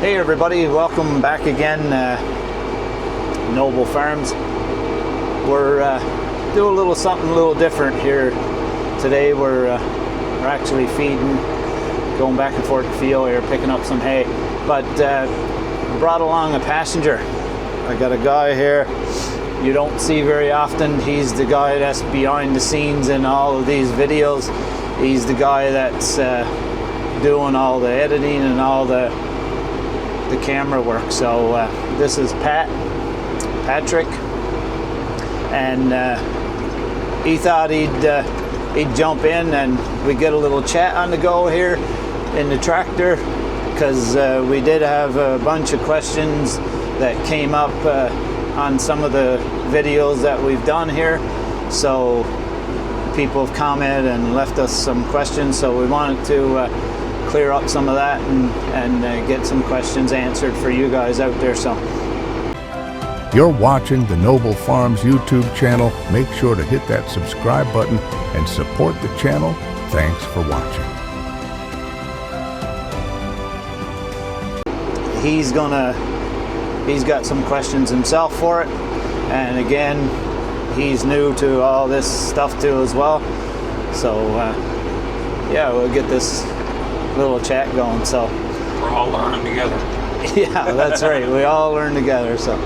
Hey everybody, welcome back again, Noble Farms. We're doing a little something a little different here today. We're actually feeding, going back and forth the field here, picking up some hay. But brought along a passenger. I got a guy here you don't see very often. He's the guy that's behind the scenes in all of these videos. He's the guy that's doing all the editing and all the camera work. So this is Patrick, and he thought he'd jump in and we get a little chat on the go here in the tractor, because we did have a bunch of questions that came up on some of the videos that we've done here. So people have commented and left us some questions, so we wanted to clear up some of that and get some questions answered for you guys out there. So you're watching the Noble Farms YouTube channel. Make sure to hit that subscribe button and support the channel. Thanks for watching. He's got some questions himself for it, and again, he's new to all this stuff too as well. So yeah, we'll get this little chat going. So we're all learning together. Yeah, that's right. We all learn together. So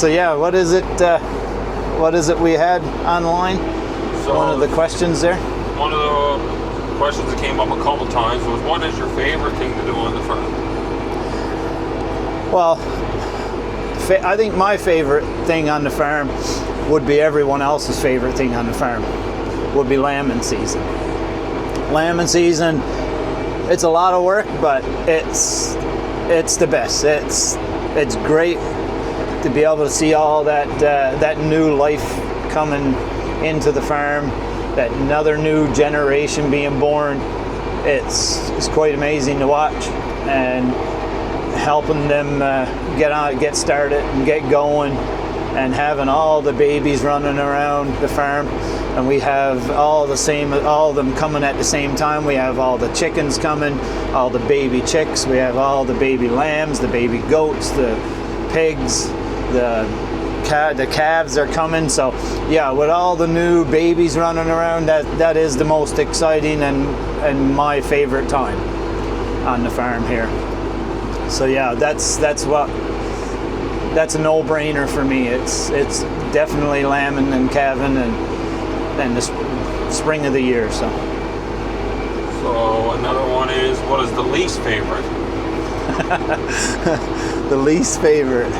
yeah, what is it we had online? So one of the questions there. One of the questions that came up a couple times was, what is your favorite thing to do on the farm? Well, I think my favorite thing on the farm would be everyone else's favorite thing on the farm, would be lambing season. Lambing season, it's a lot of work, but it's the best. It's great to be able to see all that new life coming into the farm, that another new generation being born. It's quite amazing to watch, and helping them get started and get going, and having all the babies running around the farm. And we have all of them coming at the same time. We have all the chickens coming, all the baby chicks. We have all the baby lambs, the baby goats, the pigs, the calves are coming. So yeah, with all the new babies running around, that is the most exciting and my favorite time on the farm here. So yeah, that's a no-brainer for me. It's definitely lambing and calving and the spring of the year. So another one is, what is the least favorite? The least favorite.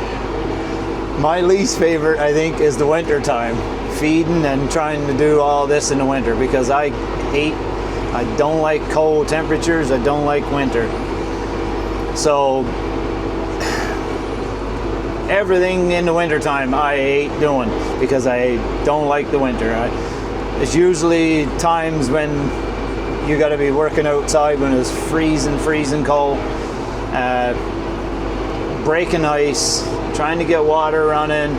My least favorite, I think, is the winter time, feeding and trying to do all this in the winter, because I don't like cold temperatures. I don't like winter. So everything in the wintertime I hate doing, because I don't like the winter. It's usually times when you got to be working outside when it's freezing cold, breaking ice, trying to get water running.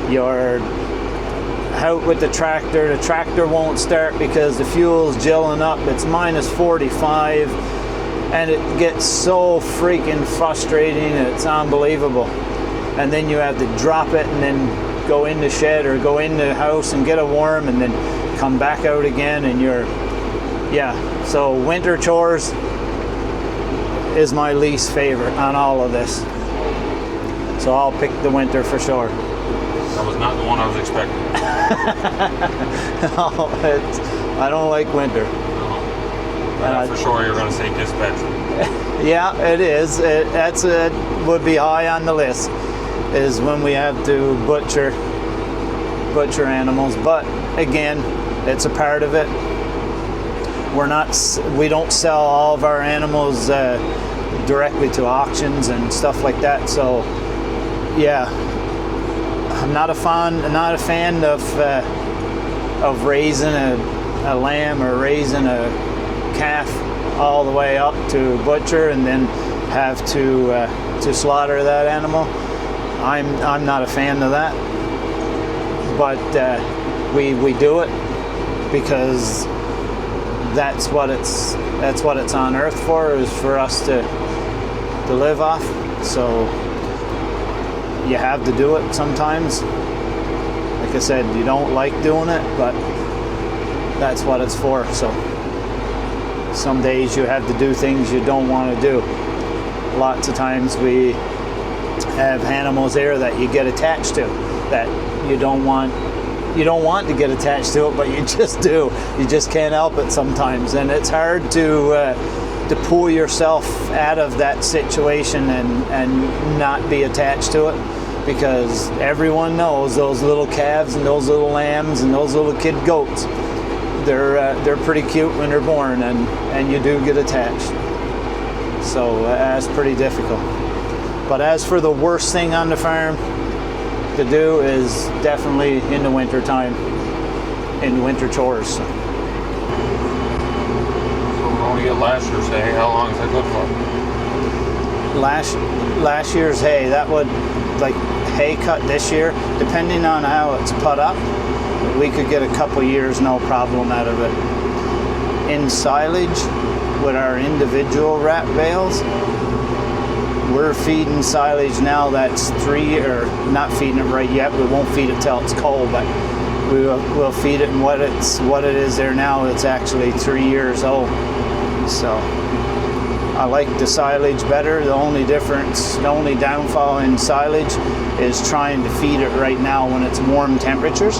You're out with the tractor won't start because the fuel's gelling up. It's minus 45. And it gets so freaking frustrating, it's unbelievable. And then you have to drop it and then go in the shed or go in the house and get a worm and then come back out again, and so winter chores is my least favorite on all of this. So I'll pick the winter for sure. That was not the one I was expecting. No, I don't like winter. For sure you're going to say dispatching. Yeah, it is. It would be high on the list, is when we have to butcher animals. But again, it's a part of it. We don't sell all of our animals directly to auctions and stuff like that. So yeah, I'm not a fan of raising a lamb or raising a calf all the way up to butcher and then have to slaughter that animal. I'm not a fan of that, but we do it because that's what it's on earth for, is for us to to live off. So you have to do it sometimes. Like I said, you don't like doing it, but that's what it's for. So some days you have to do things you don't want to do. Lots of times we have animals there that you get attached to that you don't want to get attached to it, but you just do. You just can't help it sometimes, and it's hard to pull yourself out of that situation and not be attached to it, because everyone knows those little calves and those little lambs and those little kid goats, they're pretty cute when they're born, and you do get attached. So that's pretty difficult. But as for the worst thing on the farm to do is definitely in the winter time, in winter chores. So we're going to get last year's hay. How long is that good for? Last year's hay, that would, like hay cut this year, depending on how it's put up, we could get a couple years no problem out of it. In silage, with our individual wrap bales, we're feeding silage now that's not feeding it right yet. We won't feed it till it's cold, but we'll feed it, and what it is there now, it's actually 3 years old. So I like the silage better. The only downfall in silage is trying to feed it right now when it's warm temperatures.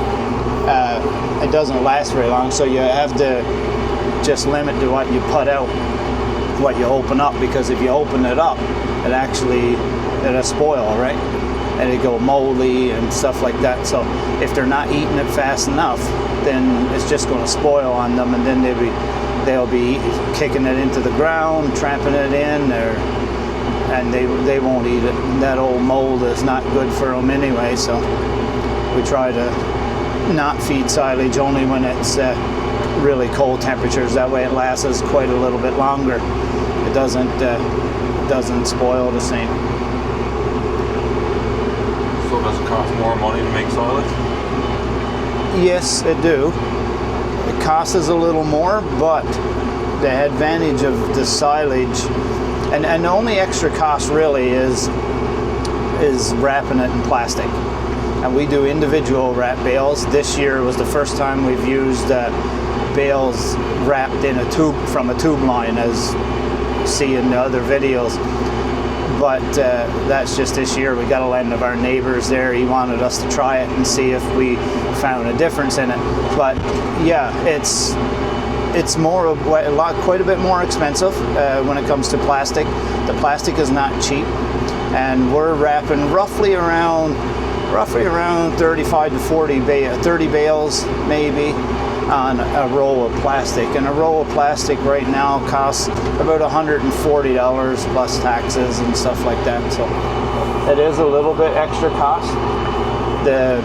It doesn't last very long, so you have to just limit to what you put out, what you open up, because if you open it up, it'll spoil, right? And it go moldy and stuff like that. So if they're not eating it fast enough, then it's just going to spoil on them, and then they'll be kicking it into the ground, tramping it in, and they won't eat it. That old mold is not good for them anyway. So we try to not feed silage only when it's really cold temperatures. That way it lasts quite a little bit longer. It doesn't spoil the same. So does it cost more money to make silage? Yes, it do. It costs us a little more, but the advantage of the silage, and the only extra cost really is wrapping it in plastic. And we do individual wrap bales. This year was the first time we've used bales wrapped in a tube, from a tube line, as you see in the other videos. But that's just this year. We got a land of our neighbors there. He wanted us to try it and see if we found a difference in it. But yeah, it's quite a bit more expensive when it comes to plastic. The plastic is not cheap, and we're wrapping roughly around 35 to 30 bales maybe on a roll of plastic. And a roll of plastic right now costs about $140 plus taxes and stuff like that. So it is a little bit extra cost. The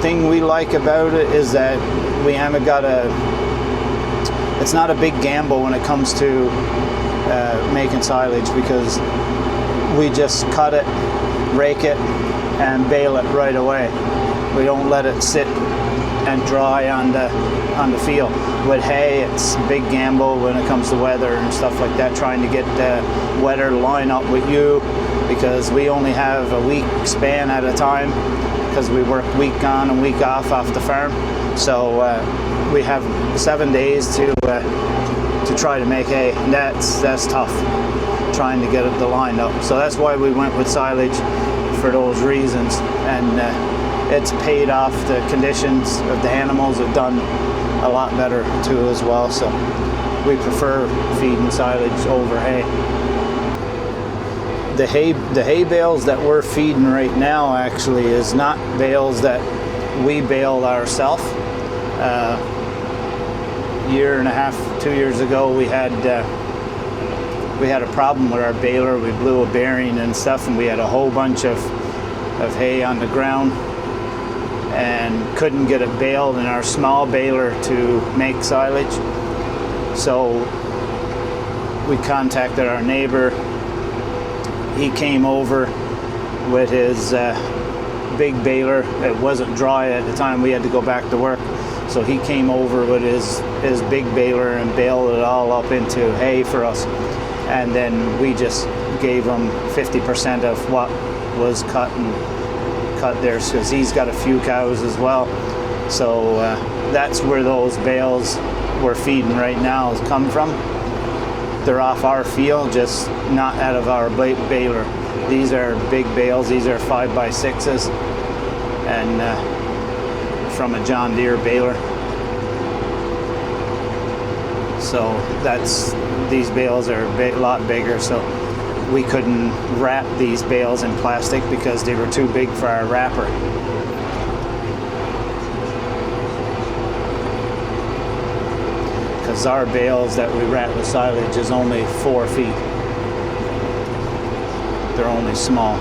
thing we like about it is that we haven't got it's not a big gamble when it comes to making silage, because we just cut it, rake it, and bale it right away. We don't let it sit and dry on the field. With hay, it's a big gamble when it comes to weather and stuff like that, trying to get weather to line up with you, because we only have a week span at a time, because we work week on and week off the farm. So we have 7 days to try to make hay, and that's tough, trying to get it to line up. So that's why we went with silage, for those reasons. And it's paid off. The conditions of the animals have done a lot better too as well. So we prefer feeding silage over hay. The hay bales that we're feeding right now actually is not bales that we baled ourselves. Year and a half, 2 years ago, we had a problem with our baler. We blew a bearing and stuff, and we had a whole bunch of hay on the ground and couldn't get it baled in our small baler to make silage. So we contacted our neighbor. He came over with his big baler. It wasn't dry at the time. We had to go back to work. So he came over with his big baler and baled it all up into hay for us. and then we just gave him 50% of what was cut there, because he's got a few cows as well. So that's where those bales we're feeding right now come from. They're off our field, just not out of our baler. These are big bales. These are 5x6s, and from a John Deere baler. So these bales are a lot bigger. So we couldn't wrap these bales in plastic because they were too big for our wrapper. Because our bales that we wrap with silage is only 4 feet. They're only small.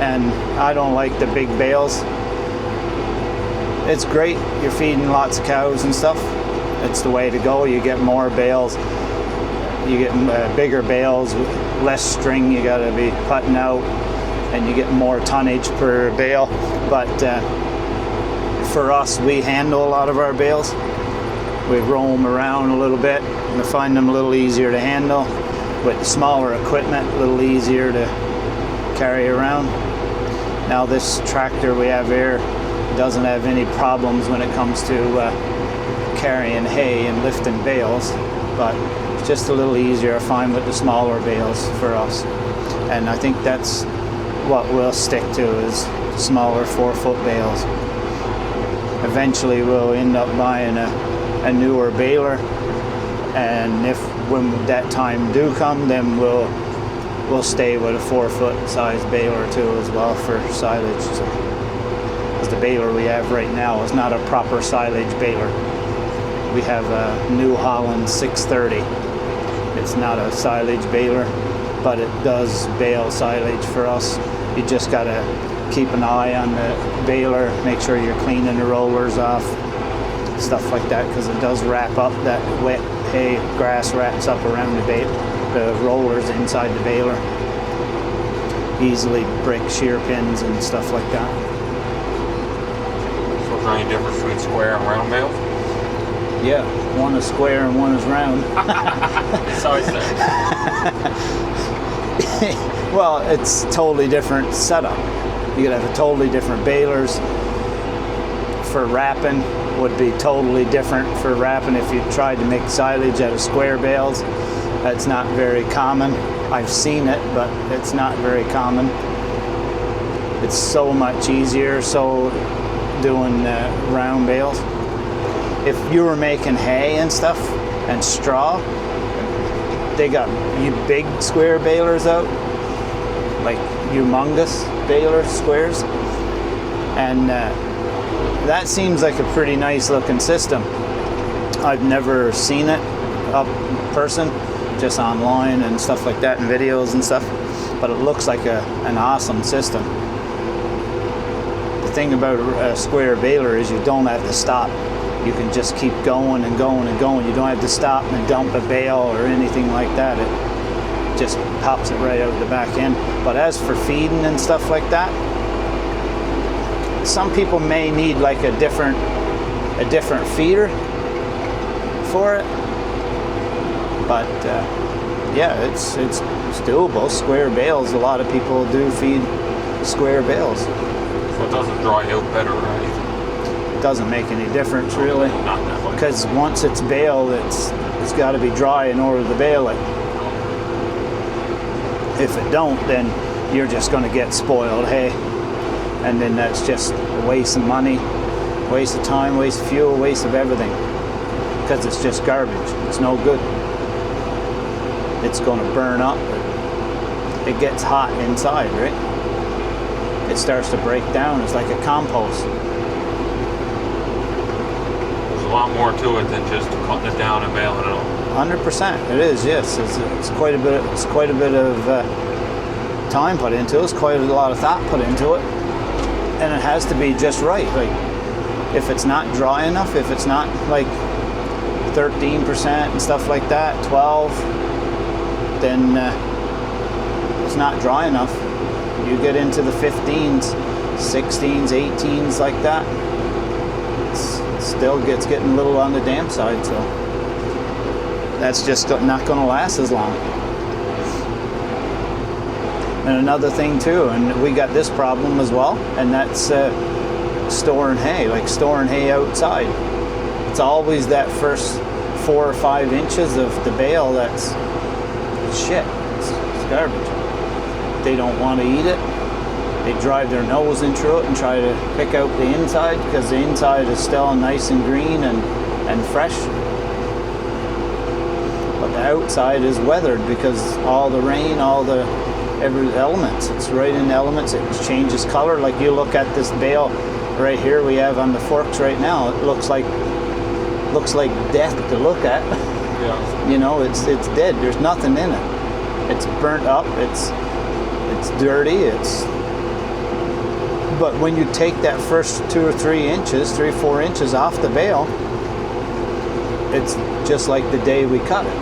And I don't like the big bales. It's great, you're feeding lots of cows and stuff. It's the way to go. You get more bales. You get bigger bales, less string you gotta be putting out, and you get more tonnage per bale. But for us, we handle a lot of our bales. We roam around a little bit and find them a little easier to handle. With smaller equipment, a little easier to carry around. Now this tractor we have here doesn't have any problems when it comes to carrying hay and lifting bales, but it's just a little easier I find with the smaller bales for us. And I think that's what we'll stick to, is smaller 4-foot bales. Eventually we'll end up buying a newer baler, and when that time do come, then we'll stay with a 4-foot size baler too as well for silage. So, because the baler we have right now is not a proper silage baler. We have a New Holland 630. It's not a silage baler, but it does bale silage for us. You just gotta keep an eye on the baler, make sure you're cleaning the rollers off, stuff like that, because it does wrap up. That wet hay, grass wraps up around the rollers inside the baler. Easily break shear pins and stuff like that. So is there any difference between square and round bales? Yeah, one is square and one is round. Besides that. Well, it's totally different setup. You could have a totally different balers. For wrapping would be totally different for wrapping if you tried to make silage out of square bales. That's not very common. I've seen it, but it's not very common. It's so much easier doing round bales. If you were making hay and stuff and straw, they got big square balers out, like humongous baler squares, and that seems like a pretty nice looking system. I've never seen it up in person, just online and stuff like that, and videos and stuff, but it looks like an awesome system. The thing about a square baler is you don't have to stop. You can just keep going and going and going. You don't have to stop and dump a bale or anything like that. It just pops it right out the back end. But as for feeding and stuff like that, some people may need like a different feeder for it. But yeah, it's doable. Square bales, a lot of people do feed square bales. So it doesn't dry out better or anything? Doesn't make any difference really, Not that much. because once it's baled, it's got to be dry in order to bale it. If it don't, then you're just going to get spoiled hay, and then that's just a waste of money, waste of time, waste of fuel, waste of everything, because it's just garbage. It's no good. It's going to burn up. It gets hot inside, right? It starts to break down. It's like a compost. A lot more to it than just cutting it down and baling it off. 100%, it is. Yes, it's quite a bit. It's quite a bit of time put into it. It's quite a lot of thought put into it, and it has to be just right. Like, if it's not dry enough, if it's not like 13% and stuff like that, 12, then it's not dry enough. You get into the 15s, 16s, 18s like that. Still getting a little on the damp side, so that's just not going to last as long. And another thing too, and we got this problem as well, and that's storing hay, like storing hay outside. It's always that first 4 or 5 inches of the bale that's shit. It's garbage. They don't want to eat it. They drive their nose into it and try to pick out the inside because the inside is still nice and green and fresh. But the outside is weathered because all the rain, every elements. It's right in the elements. It changes color. Like you look at this bale right here we have on the forks right now. It looks like death to look at. Yeah. You know, it's dead. There's nothing in it. It's burnt up. It's dirty. But when you take that first 2 or 3 inches, 3 or 4 inches off the bale, it's just like the day we cut it.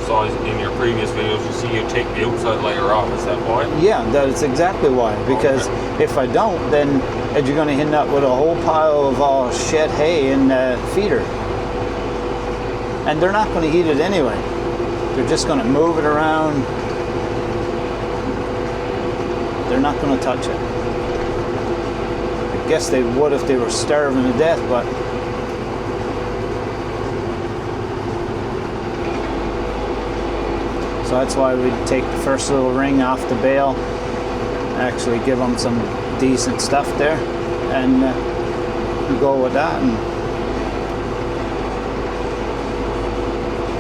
So in your previous videos, you see you take the outside layer off. Is that why? Yeah, that's exactly why. Because if I don't, then you're going to end up with a whole pile of all shed hay in the feeder. And they're not going to eat it anyway. They're just going to move it around. They're not going to touch it. I guess they would if they were starving to death, but so that's why we take the first little ring off the bale, actually give them some decent stuff there, and we go with that. And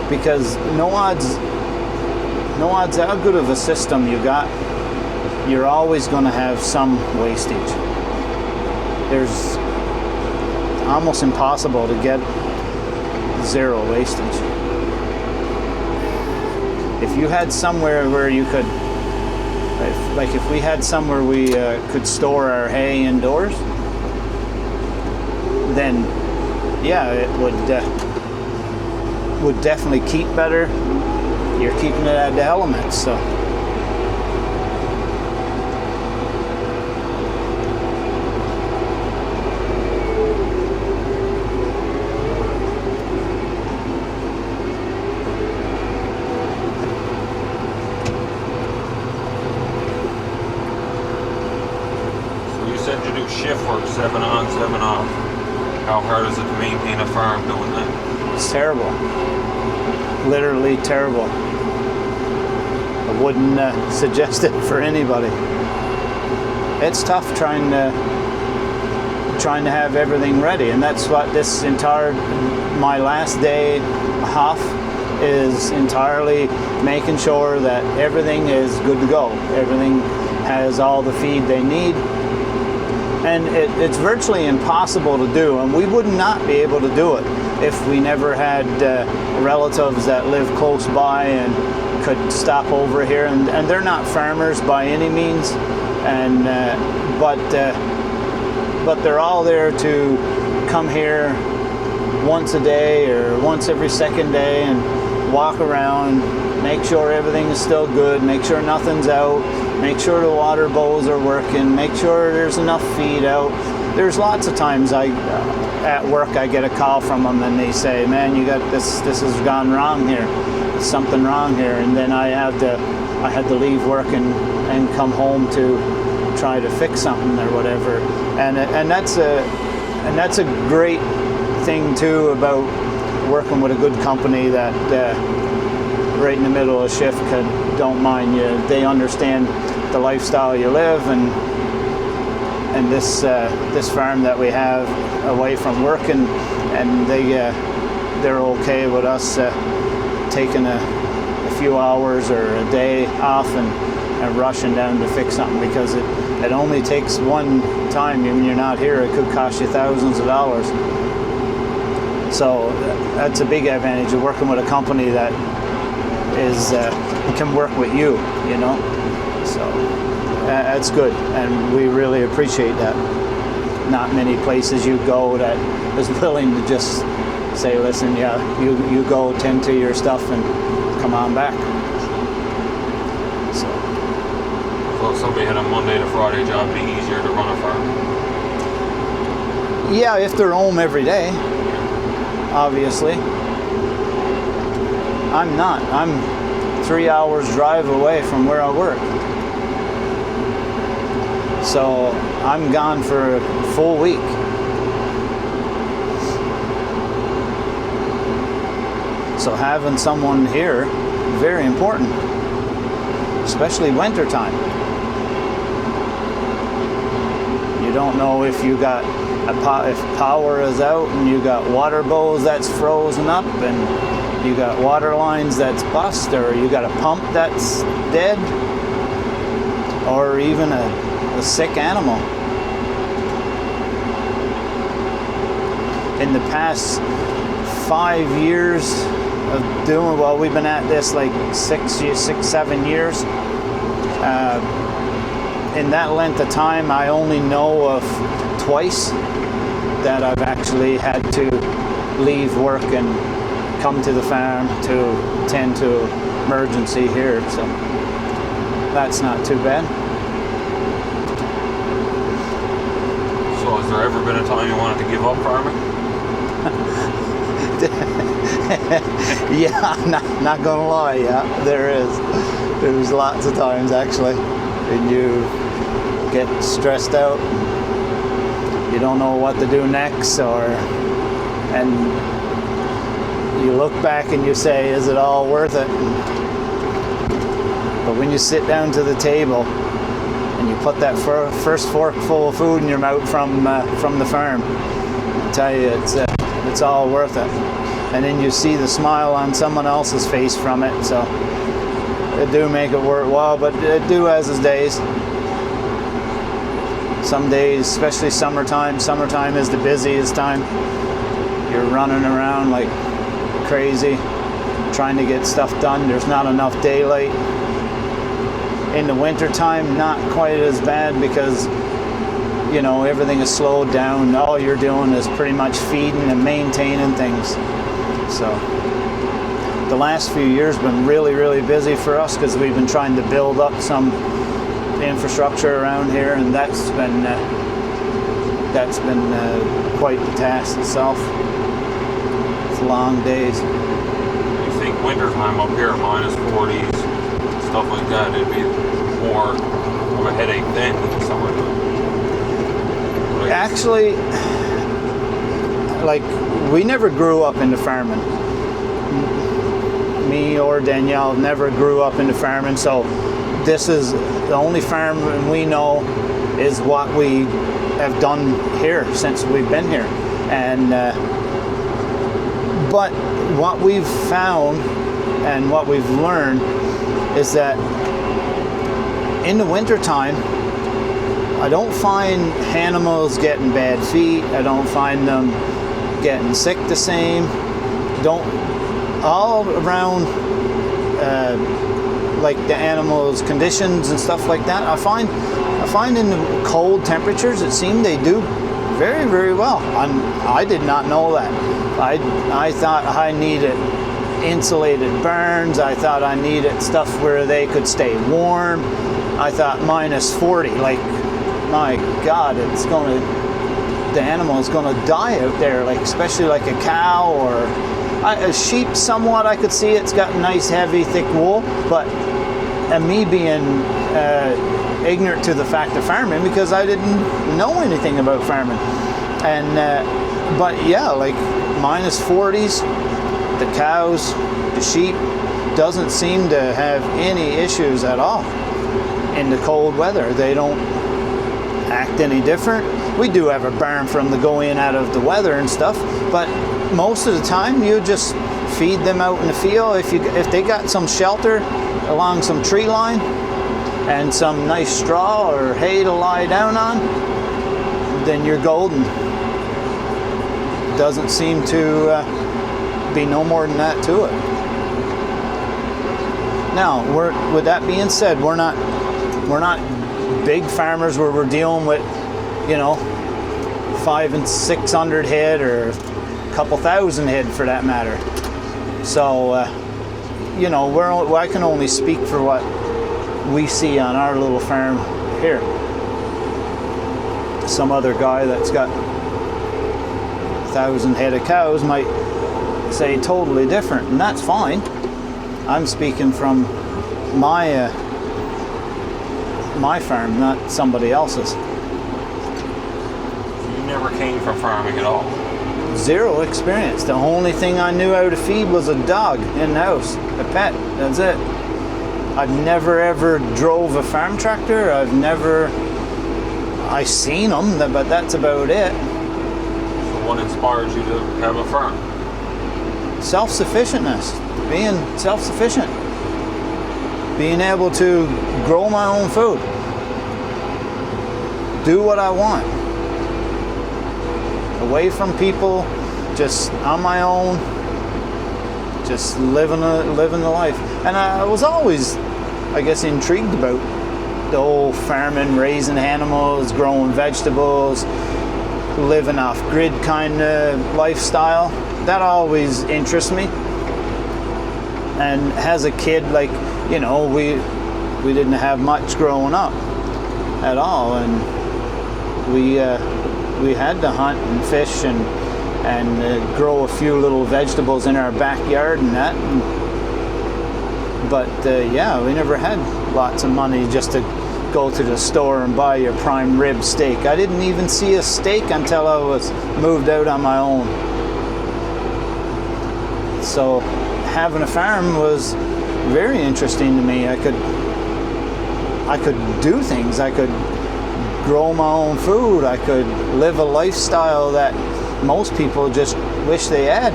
because no odds how good of a system you got, you're always going to have some wastage. There's almost impossible to get zero wastage. If you had somewhere where you could, if we had somewhere we could store our hay indoors, then yeah, it would definitely keep better. You're keeping it at the elements, so. You do shift work, 7 on, 7 off. How hard is it to maintain a farm doing that? It's terrible. Literally terrible. I wouldn't suggest it for anybody. It's tough trying to have everything ready, and that's what this my last day off is entirely making sure that everything is good to go. Everything has all the feed they need. And it's virtually impossible to do, and we would not be able to do it if we never had relatives that live close by and could stop over here. And they're not farmers by any means, and but they're all there to come here once a day or once every second day and walk around, make sure everything is still good, make sure nothing's out, make sure the water bowls are working, make sure there's enough feed out. There's lots of times at work I get a call from them and they say, man, you got this has gone wrong here. There's something wrong here. And then I had to leave work and come home to try to fix something or whatever. And that's a great thing too about working with a good company that right in the middle of shift don't mind you. They understand the lifestyle you live, and this farm that we have away from work, and they're okay with us taking a few hours or a day off and rushing down to fix something, because it only takes one time. When you're not here, it could cost you thousands of dollars. So that's a big advantage of working with a company that can work with you, you know. So that's good, and we really appreciate that. Not many places you go that is willing to just say, listen, yeah, you go tend to your stuff and come on back. So if somebody had a Monday to Friday job, it'd be easier to run a farm. Yeah, if they're home every day, obviously. I'm not. I'm 3 hours drive away from where I work. So I'm gone for a full week. So having someone here, very important, especially winter time. You don't know if you got if power is out and you got water bowls that's frozen up and you got water lines that's bust, or you got a pump that's dead, or even a sick animal. In the past 5 years of doing, well, we've been at this like 7 years. In that length of time, I only know of twice that I've actually had to leave work and come to the farm to tend to emergency here. So that's not too bad. So has there ever been a time you wanted to give up farming? Yeah, not gonna lie, yeah, there is. There's lots of times actually when you get stressed out, you don't know what to do next, and you look back and you say, is it all worth it? But when you sit down to the table and you put that first forkful of food in your mouth from the farm, I tell you, it's all worth it. And then you see the smile on someone else's face from it, so it do make it worthwhile, but it do has its days. Some days, especially summertime is the busiest time. You're running around like crazy, trying to get stuff done. There's not enough daylight. In the wintertime, not quite as bad because, you know, everything is slowed down. All you're doing is pretty much feeding and maintaining things. So the last few years have been really, really busy for us because we've been trying to build up some infrastructure around here, and that's been quite the task itself. It's long days. You think wintertime up here, minus 40s, stuff like that, it'd be more of a headache then than summertime? Actually, like, we never grew up into farming. Me or Danielle never grew up into farming, so this is the only farm we know is what we have done here since we've been here. And but what we've found and what we've learned is that in the wintertime, I don't find animals getting bad feet. I don't find them getting sick the same. All around like the animals' conditions and stuff like that, I find in the cold temperatures, it seemed they do very, very well. I did not know that. I thought I needed insulated barns. I thought I needed stuff where they could stay warm. I thought minus 40, like, my God, the animal is going to die out there, like, especially like a cow or a sheep. Somewhat I could see it's got nice, heavy, thick wool, but me being ignorant to the fact of farming, because I didn't know anything about farming, and but yeah, like minus 40s, the cows, the sheep doesn't seem to have any issues at all in the cold weather. They don't act any different. We do have a barn for them to go in out of the weather and stuff, but most of the time you just feed them out in the field. If they got some shelter along some tree line and some nice straw or hay to lie down on, then you're golden. Doesn't seem to be no more than that to it. Now, with that being said, we're not big farmers where we're dealing with, 500 and 600 head or a couple thousand head for that matter. So, I can only speak for what we see on our little farm here. Some other guy that's got 1,000 head of cows might say totally different, and that's fine. I'm speaking from my farm, not somebody else's. You never came from farming at all. Zero experience. The only thing I knew how to feed was a dog in the house, a pet. That's it. I've never ever drove a farm tractor. I seen them, but that's about it. So what inspires you to have a farm? Self-sufficientness, being self-sufficient, being able to grow my own food, do what I want, away from people, just on my own, just living the life. And I was always, I guess, intrigued about the whole farming, raising animals, growing vegetables, living off grid kind of lifestyle. That always interests me. And as a kid, like, you know, we didn't have much growing up at all, and we had to hunt and fish and grow a few little vegetables in our backyard and that. But yeah, we never had lots of money just to go to the store and buy your prime rib steak. I didn't even see a steak until I was moved out on my own. So having a farm was very interesting to me. I could do things. I could grow my own food. I could live a lifestyle that most people just wish they had.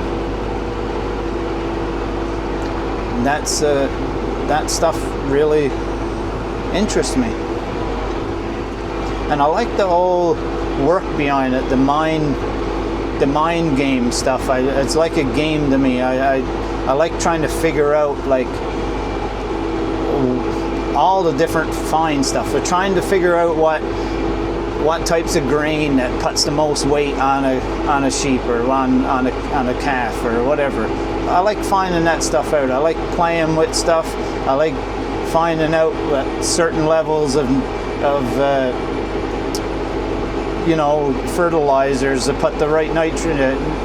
That stuff really interests me. And I like the whole work behind it, the mind game stuff. It's like a game to me. I like trying to figure out like all the different fine stuff. We're trying to figure out what types of grain that puts the most weight on a sheep or on a calf or whatever. I like finding that stuff out. I like playing with stuff. I like finding out certain levels of you know, fertilizers to put the right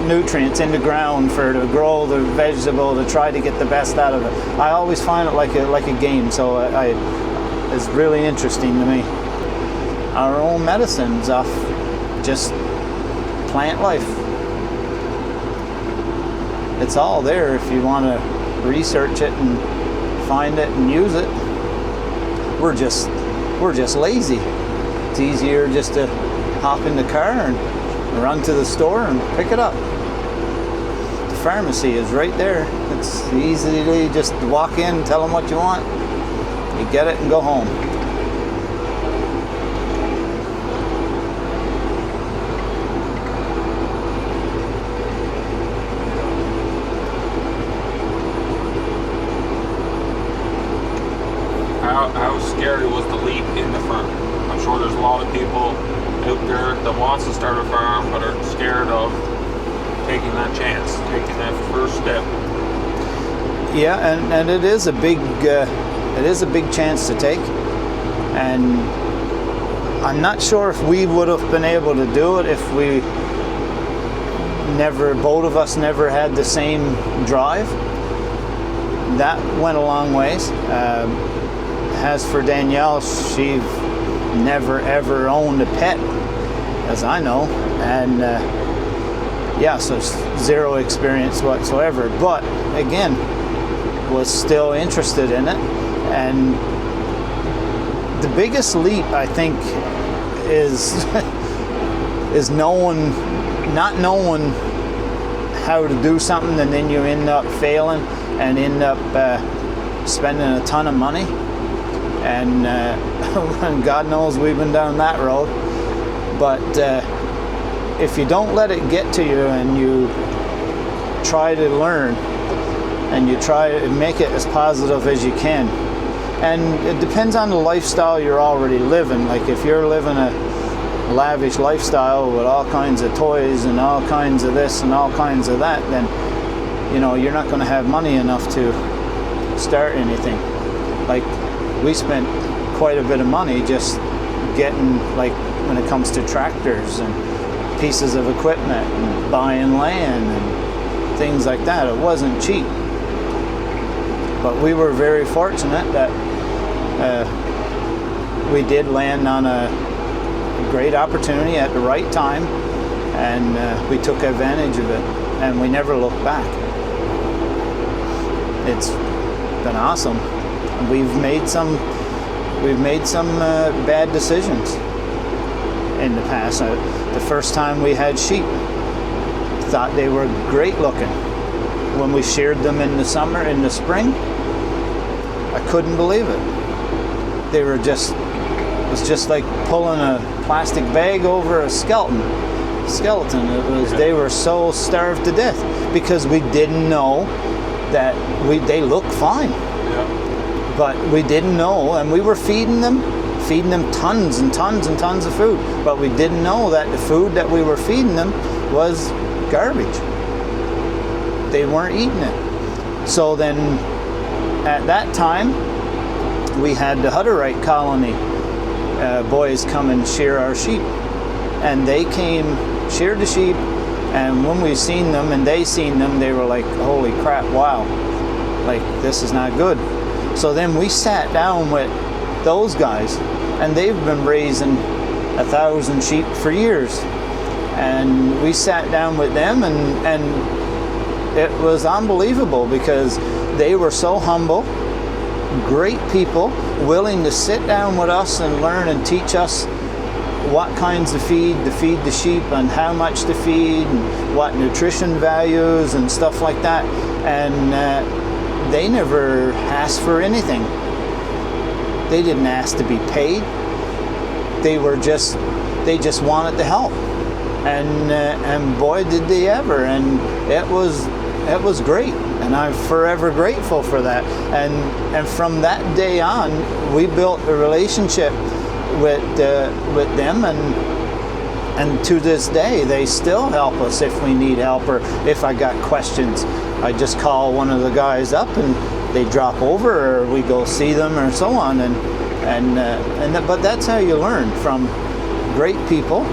nutrients in the ground to grow the vegetable, to try to get the best out of it. I always find it like a game, so it's really interesting to me. Our own medicines off just plant life. It's all there if you want to research it and find it and use it. We're just lazy. It's easier just to hop in the car and run to the store and pick it up. The pharmacy is right there. It's easily just walk in, tell them what you want, you get it and go home. How scary was the leap in the farm? I'm sure there's a lot of people out there that wants to start a farm but are scared of taking that chance, taking that first step. Yeah, and it is a big chance to take, and I'm not sure if we would have been able to do it if both of us never had the same drive. That went a long ways. As for Danielle, she never ever owned a pet, as I know, and yeah, so zero experience whatsoever. But again, was still interested in it, and the biggest leap I think is not knowing how to do something, and then you end up failing and end up spending a ton of money. And God knows we've been down that road. But if you don't let it get to you and you try to learn and you try to make it as positive as you can, and it depends on the lifestyle you're already living. Like if you're living a lavish lifestyle with all kinds of toys and all kinds of this and all kinds of that, then you know you're not going to have money enough to start anything. Like we spent quite a bit of money just getting, like when it comes to tractors and pieces of equipment and buying land and things like that. It wasn't cheap. But we were very fortunate that we did land on a great opportunity at the right time, and we took advantage of it, and we never looked back. It's been awesome. We've made some bad decisions in the past. The first time we had sheep, thought they were great looking. When we sheared them in the summer, in the spring, I couldn't believe it. They were it was just like pulling a plastic bag over a skeleton. They were so starved to death because we didn't know that they look fine. Yeah. But we didn't know, and we were feeding them tons and tons and tons of food. But we didn't know that the food that we were feeding them was garbage. They weren't eating it. So then, at that time, we had the Hutterite colony boys come and shear our sheep, and they came, sheared the sheep, and when we seen them and they seen them, they were like, holy crap, wow, like this is not good. So then we sat down with those guys, and they've been raising 1,000 sheep for years, and we sat down with them, and it was unbelievable because they were so humble, great people, willing to sit down with us and learn and teach us what kinds of feed to feed the sheep and how much to feed and what nutrition values and stuff like that. And they never asked for anything. They didn't ask to be paid. They just wanted to help. And boy, did they ever. And it was great. And I'm forever grateful for that. And from that day on, we built a relationship with them, and to this day, they still help us if we need help or if I got questions. I just call one of the guys up, and they drop over, or we go see them, or so on. But that's how you learn from great people.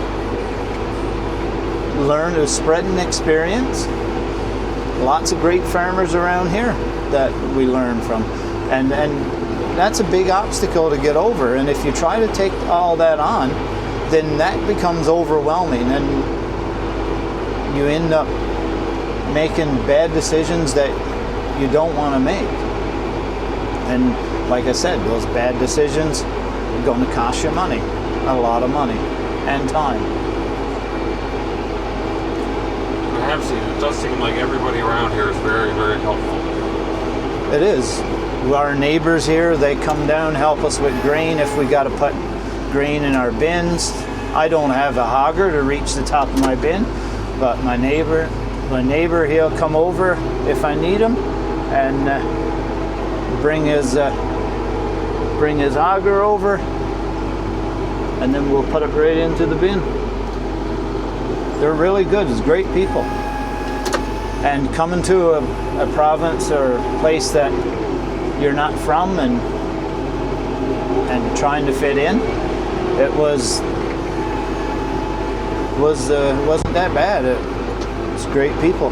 Learn to spread an experience. Lots of great farmers around here that we learn from, and that's a big obstacle to get over. And if you try to take all that on, then that becomes overwhelming, and you end up making bad decisions that you don't want to make. And like I said, those bad decisions are going to cost you money, a lot of money, and time. I have seen it. It does seem like everybody around here is very, very helpful. It is. Our neighbors here, they come down, help us with grain if we got to put grain in our bins. I don't have a hogger to reach the top of my bin, but my neighbor, he'll come over if I need him, and bring his auger over, and then we'll put it right into the bin. They're really good. It's great people. And coming to a province or place that you're not from, and trying to fit in, it wasn't that bad. It's great people.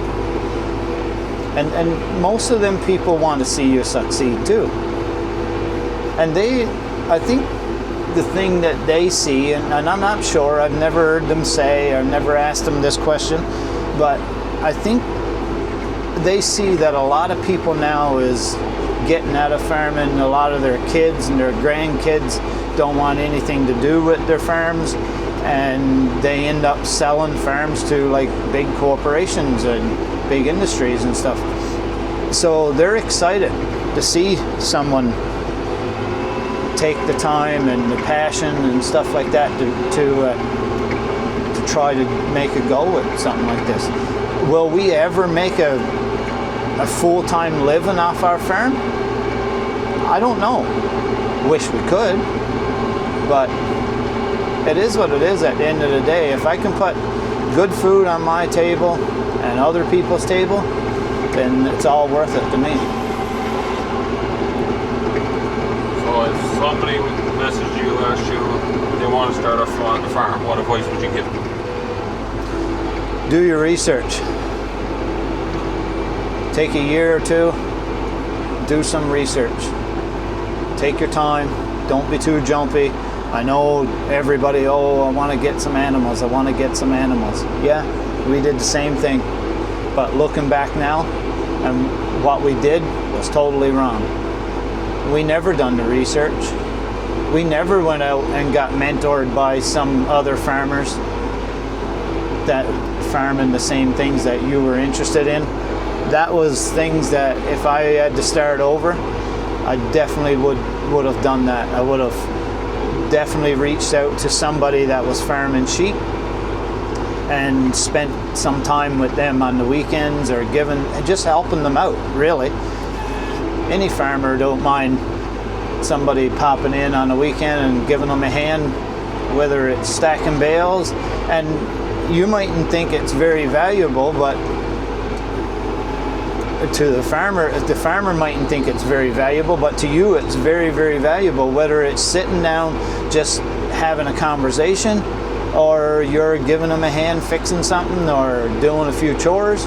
And most of them people want to see you succeed too. And I think the thing that they see, and I'm not sure, I've never heard them say, I've never asked them this question, but I think they see that a lot of people now is getting out of farming. A lot of their kids and their grandkids don't want anything to do with their farms, and they end up selling farms to like big corporations and big industries and stuff. So they're excited to see someone take the time and the passion and stuff like that to try to make a go with something like this. Will we ever make a full-time living off our farm? I don't know. Wish we could, but it is what it is at the end of the day. If I can put good food on my table and other people's table, then it's all worth it to me. So if somebody would message you, ask you, they want to start a farm, what advice would you give them? Do your research. Take a year or two, do some research. Take your time. Don't be too jumpy. I know everybody, I want to get some animals. I want to get some animals. Yeah, we did the same thing. But looking back now, and what we did was totally wrong. We never done the research. We never went out and got mentored by some other farmers that farming the same things that you were interested in. That was things that if I had to start over, I definitely would have done that. I would have definitely reached out to somebody that was farming sheep and spent some time with them on the weekends, or just helping them out, really. Any farmer don't mind somebody popping in on a weekend and giving them a hand, whether it's stacking bales. And you mightn't think it's very valuable, but to the farmer mightn't think it's very valuable, but to you it's very, very valuable, whether it's sitting down just having a conversation, or you're giving them a hand fixing something or doing a few chores.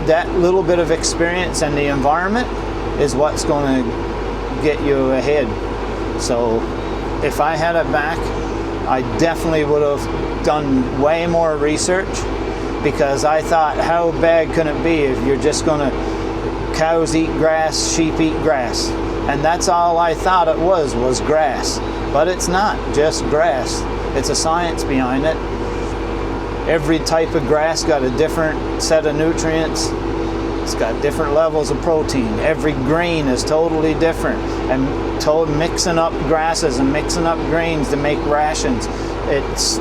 That little bit of experience and the environment is what's going to get you ahead. So if I had it back, I definitely would have done way more research, because I thought, how bad can it be if you're just going to, cows eat grass, sheep eat grass. And that's all I thought it was grass. But it's not just grass. It's a science behind it. Every type of grass got a different set of nutrients. It's got different levels of protein. Every grain is totally different. And mixing up grasses and mixing up grains to make rations, it's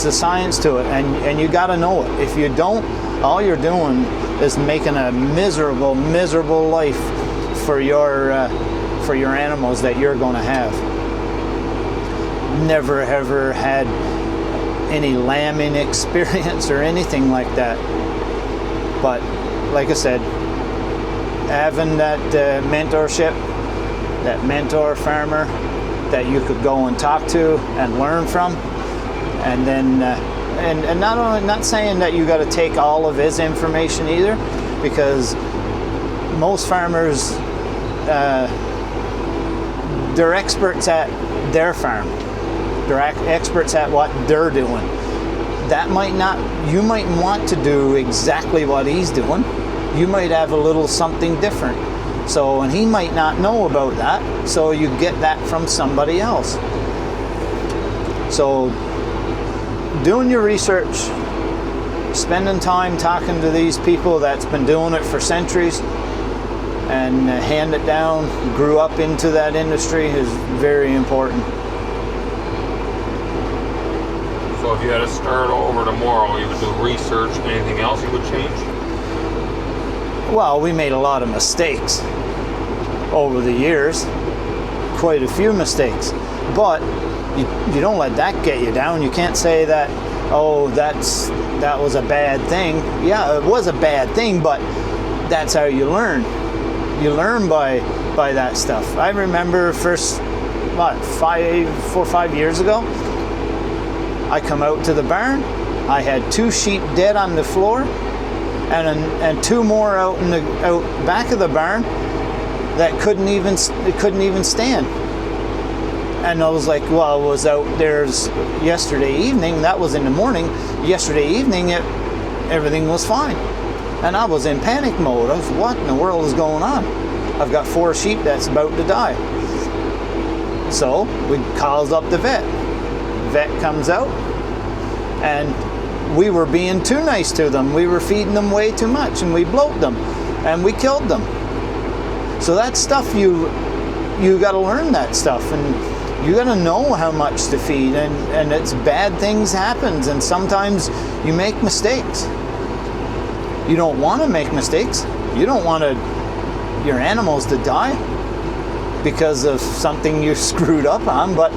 a science to it, and you got to know it. If you don't, all you're doing is making a miserable life for your animals that you're going to have. Never ever had any lambing experience or anything like that. But like I said, having that mentorship, that mentor farmer that you could go and talk to and learn from, and then and not saying that you got to take all of his information either, because most farmers they're experts at their farm. They're experts at what they're doing. You might want to do exactly what he's doing. You might have a little something different. So, and he might not know about that. So you get that from somebody else. So doing your research, spending time talking to these people that's been doing it for centuries and hand it down, grew up into that industry, is very important. So if you had to start over tomorrow, you would do research, anything else you would change? Well, we made a lot of mistakes over the years, quite a few mistakes, but you don't let that get you down. You can't say that, that was a bad thing. Yeah, it was a bad thing, but that's how you learn. You learn by that stuff. I remember first, 4 or 5 years ago, I come out to the barn. I had 2 sheep dead on the floor, and 2 more out back of the barn that couldn't even stand. And I was like, well, I was out there yesterday evening. That was in the morning. Yesterday evening, everything was fine. And I was in panic mode. I was, what in the world is going on? I've got 4 sheep that's about to die. So we called up the vet. Vet comes out, and we were being too nice to them. We were feeding them way too much, and we bloat them, and we killed them. So that stuff, you got to learn that stuff, and you got to know how much to feed, and it's bad things happens, and sometimes you make mistakes. You don't want to make mistakes. You don't want your animals to die because of something you screwed up on, but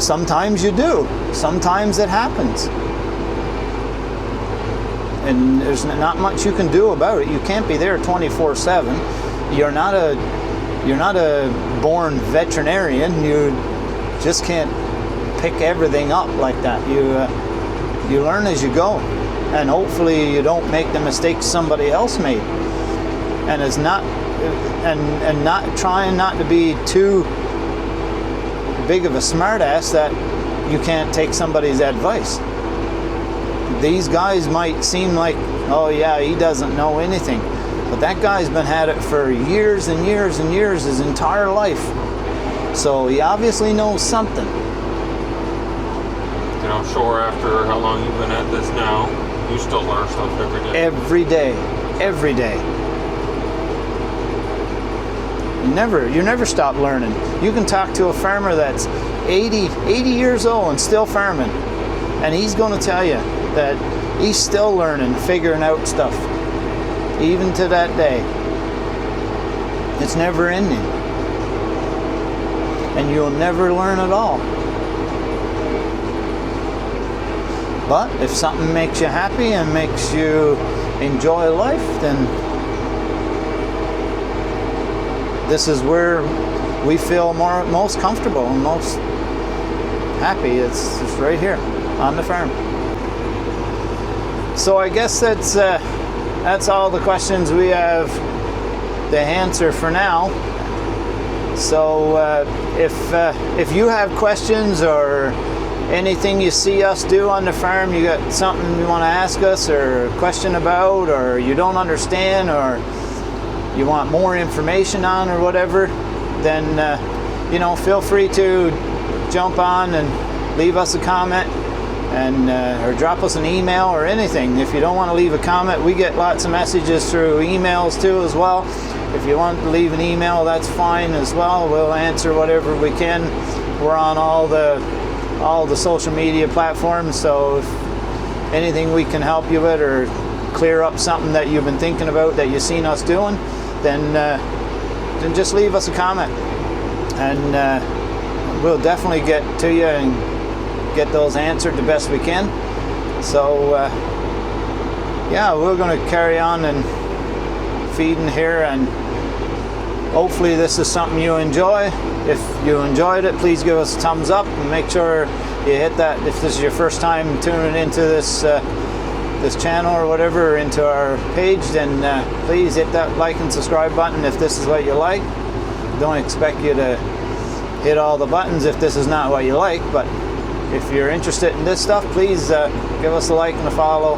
sometimes you do. Sometimes it happens. And there's not much you can do about it. You can't be there 24/7. You're not a born veterinarian. You just can't pick everything up like that. You learn as you go. and hopefully you don't make the mistakes somebody else made. And it's not, and not trying not to be too big of a smartass that you can't take somebody's advice. These guys might seem like, oh yeah, he doesn't know anything, but that guy's been at it for years and years and years, his entire life. So he obviously knows something. And I'm sure after how long you've been at this now, you still learn stuff every day. Every day, every day. You never stop learning. You can talk to a farmer that's 80 years old and still farming, and he's going to tell you that he's still learning, figuring out stuff, even to that day. It's never ending, and you'll never learn it all. But if something makes you happy and makes you enjoy life, then this is where we feel most comfortable and most happy. It's right here on the farm. So I guess that's all the questions we have to answer for now. So if you have questions or anything you see us do on the farm, you got something you want to ask us or a question about, or you don't understand, or you want more information on or whatever, then feel free to jump on and leave us a comment, and or drop us an email or anything. If you don't want to leave a comment, we get lots of messages through emails too as well. If you want to leave an email, that's fine as well. We'll answer whatever we can. We're on all the social media platforms, so if anything we can help you with or clear up something that you've been thinking about that you've seen us doing, then just leave us a comment, and we'll definitely get to you and get those answered the best we can. So yeah, we're going to carry on and feeding here, and hopefully this is something you enjoy. If you enjoyed it, please give us a thumbs up, and make sure you hit that if this is your first time tuning into this channel or whatever, or into our page, then please hit that like and subscribe button if this is what you like. Don't expect you to hit all the buttons if this is not what you like, but if you're interested in this stuff, please give us a like and a follow,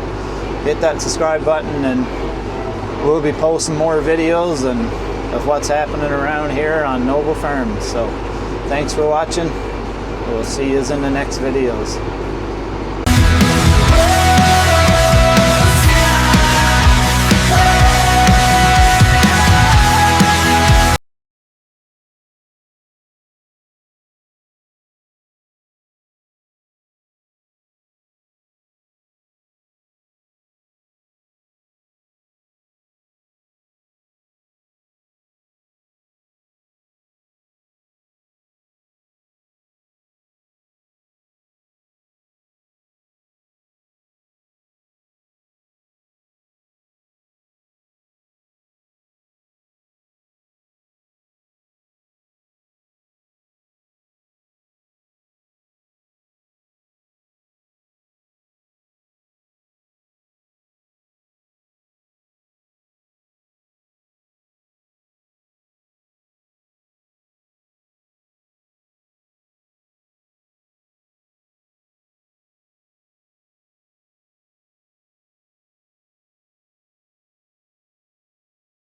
hit that subscribe button, and we'll be posting more videos and of what's happening around here on Noble Farms. So thanks for watching. We'll see you in the next videos.